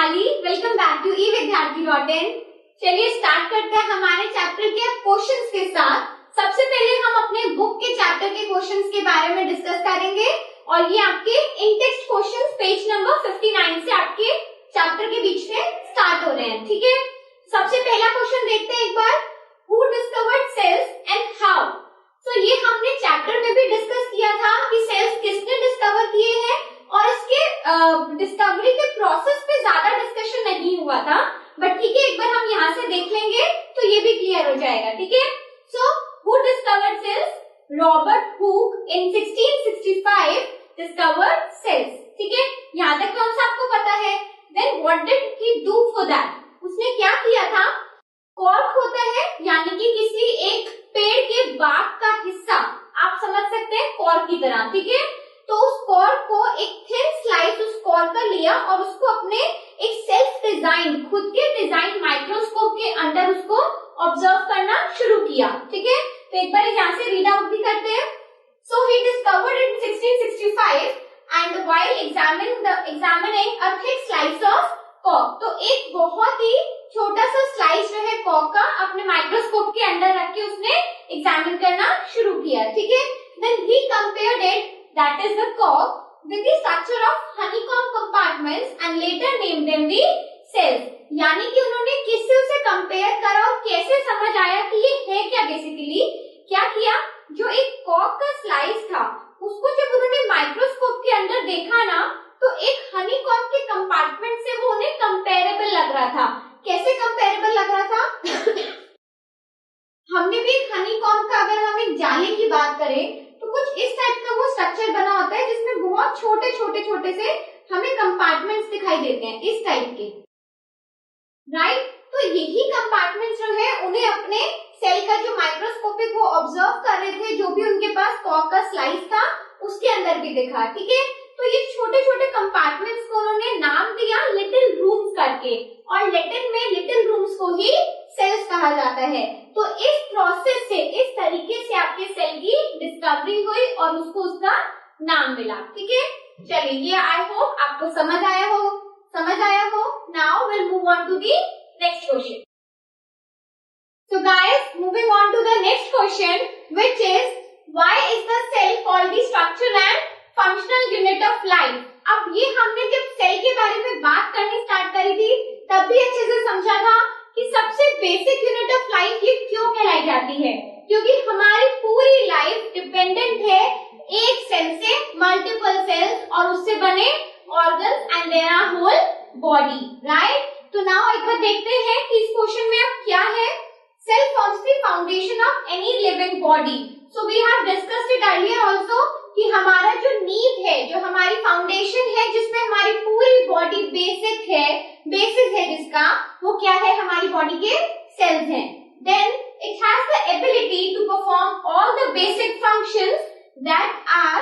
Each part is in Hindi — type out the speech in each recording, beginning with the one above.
Vaishali, welcome back to evidyarthi.in। चलिए स्टार्ट करते हैं हमारे चैप्टर के क्वेश्चंस के साथ। सबसे पहले हम अपने बुक के चैप्टर के क्वेश्चंस के बारे में डिस्कस करेंगे और ये आपके इन टेक्स्ट क्वेश्चंस पेज नंबर 59 से आपके चैप्टर के बीच में स्टार्ट हो रहे हैं। ठीक है, सबसे पहला क्वेश्चन देखते हैं एक बार। Who discovered cells and how? तो ये हमने चैप्टर में भी डिस्कस किया था कि सेल्स किसने डिस्कवर किए हैं और इसके डिस्कवरी के प्रोसेस पे ज्यादा डिस्कशन नहीं हुआ था, बट ठीक है एक बार हम यहाँ से देख लेंगे तो ये भी क्लियर हो जाएगा। ठीक है, so who discovered cells? Robert Hooke in 1665 discovered cells. ठीक है, यहाँ तक कौन सा आपको पता है? Then what did he do for that? उसने क्या किया था? कॉर्क होता है यानी कि किसी एक पेड़ के बाग का हिस्सा, आप समझ सकते हैं कॉर्क की तरह। ठीक है, तो उस कॉर्क को एक थिन स्लाइस उस कॉर्क का लिया और उसको अपने एक सेल्फ डिजाइन, खुद के डिजाइन माइक्रोस्कोप के अंदर उसको ऑब्जर्व करना शुरू किया। ठीक है, तो एक बार यहाँ से रीड आउट भी करते हैं। So he discovered in 1665 and while examining a thick slice of cork. तो एक बहुत ही छोटा सा स्लाइस जो है कॉर्क का अपने माइक्रोस्कोप के अंदर रख के उसने एग्जामिन करना शुरू किया। ठीक है, then he compared it, that is the cork, with the structure of honeycomb compartments and later named them the cells। यानी कि उन्होंने किससे उसे कंपेयर करा और कैसे समझ आया कि ये है क्या? बेसिकली क्या किया, जो एक कॉर्क का स्लाइस था उसको जब उन्होंने माइक्रोस्कोप के अंदर देखा ना, तो एक हनीकॉम्ब के कंपार्टमेंट से वो उन्हें कंपेरेबल लग रहा था। कैसे कंपेरेबल लग रहा था? हमने भी हनीकॉम्ब का, अगर हम एक जाले की बात करें तो कुछ इस टाइप का वो स्ट्रक्चर बना होता है जिसमें बहुत छोटे छोटे से हमें कंपार्टमेंट्स दिखाई देते हैं, इस टाइप के, राइट। तो यही कंपार्टमेंट्स जो है उन्हें अपने सेल का जो माइक्रोस्कोपिक वो ऑब्जर्व कर रहे थे, जो भी उनके पास कॉर्क का स्लाइस था उसके अंदर भी दिखा। ठीक है, तो ये छोटे छोटे कंपार्टमेंट्स को उन्होंने नाम दिया लिटिल रूम्स करके, और लैटिन में लिटिल रूम्स को ही सेल्स कहा जाता है। तो इस प्रोसेस से, इस तरीके से आपके सेल की डिस्कवरी हुई और उसको उसका नाम मिला। ठीक है, चलिए ये आई होप आपको समझ आया हो। Now will move on to the next question. So guys, moving on to the next question, which is why is the cell called the structure and functional unit of life? अब ये हमने जब सेल के बारे में बात करनी स्टार्ट करी थी तब भी अच्छे से समझा था कि सबसे बेसिक यूनिट ऑफ लाइफ ये क्यों कहलाई जाती है, क्योंकि हमारी पूरी लाइफ डिपेंडेंट है एक सेल से मल्टीपल सेल्स और उससे बने organs and there are whole body, right. तो नाउ एक बार देखते हैं कि इस क्वेश्चन में अब क्या है। Cell forms the foundation of any living body. So we have discussed it earlier also कि हमारा जो नींव है, जो हमारी फाउंडेशन है, जिसमें हमारी पूरी बॉडी बेसिस है जिसका, वो क्या है? हमारी बॉडी के सेल्स हैं। Then it has the ability to perform all the basic functions that are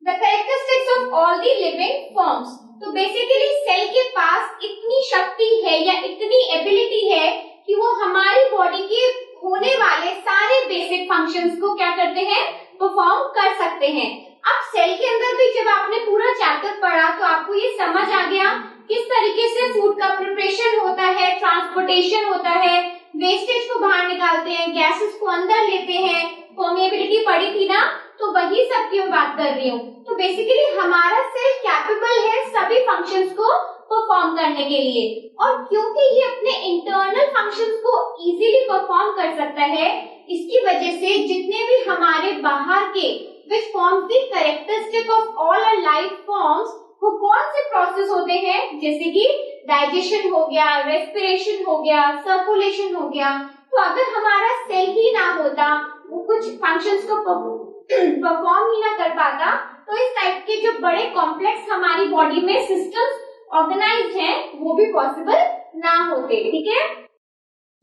the characteristics of all the living forms. तो बेसिकली सेल के पास इतनी शक्ति है या इतनी एबिलिटी है कि वो हमारी बॉडी के होने वाले सारे बेसिक फंक्शंस को क्या करते हैं? परफॉर्म कर सकते हैं। अब सेल के अंदर भी जब आपने पूरा चैप्टर पढ़ा तो आपको ये समझ आ गया किस तरीके से फूड का प्रिपरेशन होता है, ट्रांसपोर्टेशन होता है, वेस्टेज को बाहर निकालते हैं, गैसेस को अंदर लेते हैं, परमेबिलिटी पढ़ी थी ना, तो वही सब की मैं बात कर रही हूँ। तो बेसिकली हमारा सेल कैपेबल है सभी फंक्शंस को परफॉर्म करने के लिए, और क्योंकि ये अपने इंटरनल फंक्शंस को इजीली परफॉर्म कर सकता है, इसकी वजह से जितने भी हमारे बाहर के which forms the characteristic of all our life forms, वो कौन से प्रोसेस होते हैं? जैसे कि डाइजेशन हो गया, रेस्पिरेशन हो गया, सर्कुलेशन हो गया। तो अगर हमारा सेल ही ना होता, वो कुछ फंक्शंस को परफॉर्म ही ना कर पाता, तो इस टाइप के जो बड़े कॉम्प्लेक्स हमारी बॉडी में सिस्टम्स ऑर्गेनाइज्ड हैं, वो भी पॉसिबल ना होते। ठीक है,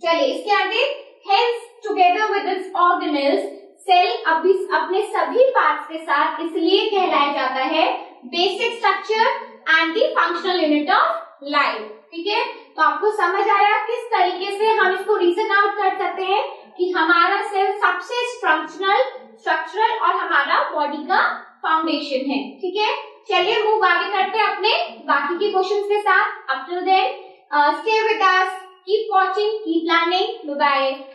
चलिए इसके आगे, hence together with its organelles, cell अभी अपने सभी पार्ट्स के साथ इसलिए कहलाया जाता है basic structure and the functional unit of life. ठीक है, तो आपको समझ आया किस तरीके से हम इसको रीजन आउट कर सकते हैं कि हमारा सेल सबसे स्ट्रक्चरल और हमारा बॉडी का फाउंडेशन है। ठीक है, चलिए मूव आगे करते हैं अपने बाकी के क्वेश्चंस के साथ. Up till then, stay with us, keep watching, keep learning. Bye bye.